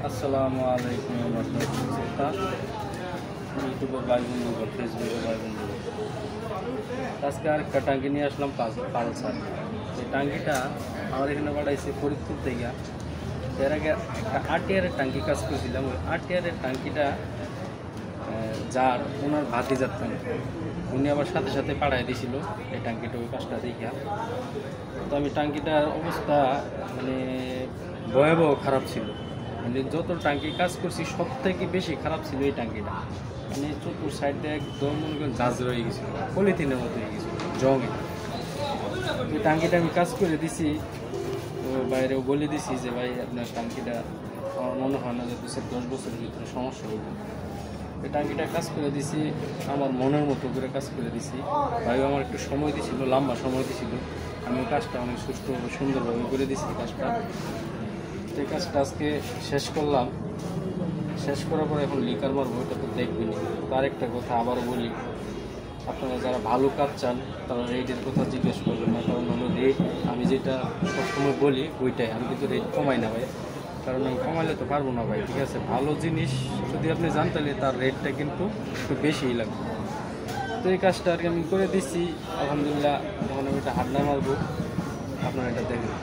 আসসালামু আলাইকুম ইউটিউবের ভাই বন্ধু বা ফেসবুকের ভাই বন্ধু, আজকে আরেকটা টাঙ্কি নিয়ে আসলাম পালসার। এই টাঙ্কিটা আমার এখানে বাড়াইছে ফরিদপুর থেকে। এর আগে একটা 8 ইয়ারের টাঙ্কি কাজ করেছিলাম। ওই 8 ইয়ারের টাঙ্কিটা যার ওনার ভাতিজার টাঙ্কি, উনি আবার সাথে সাথে পাঠাই দিয়েছিল এই টাঙ্কিটা, ওই কাজটা দেখিয়া। তো আমি টাঙ্কিটার অবস্থা মানে ভয়াবহ খারাপ ছিল। মানে যত টাঙ্কি কাজ করছি সব থেকে বেশি খারাপ ছিল এই টাঙ্কিটা। মানে চতুর সাইডে একদম মনে করেন জাজ রয়ে গেছিল, পলিথিনের মতো হয়ে গেছিল জঙে। এই টাঙ্কিটা আমি কাজ করে দিছি, তো বাইরেও বলে দিছি যে ভাই আপনার টাঙ্কিটা আমার মনে হয় না যে 10 বছরের ভিতরে সমস্যা হইবে। এই টাঙ্কিটা কাজ করে দিছি আমার মনের মতো করে কাজ করে দিছি। ভাই আমার একটু সময় দিছিল, লম্বা সময় দিছিল। আমি কাজটা অনেক সুষ্ঠুভাবে সুন্দরভাবে করে দিছি কাজটা। এই কাজটা আজকে শেষ করলাম। শেষ করার পর এখন লিকার মারবো, ওইটা তো দেখবেনি। তার একটা কথা আবারও বলি, আপনারা যারা ভালো কাজ চান তারা রেটের কথা জিজ্ঞেস করবেন না। কারণ হলো রেট আমি যেটা সবসময় বলি ওইটাই, আমি কিন্তু রেট কমাই না ভাই। কারণ আমি কমাইলে তো পারবো না ভাই, ঠিক আছে? ভালো জিনিস যদি আপনি জান তাহলে তার রেটটা কিন্তু একটু বেশিই লাগবে। তো এই কাজটা আর কি আমি করে দিচ্ছি আলহামদুলিল্লাহ। এখন আমি এটা হাড্ডা মারবো, আপনারা এটা দেখেন।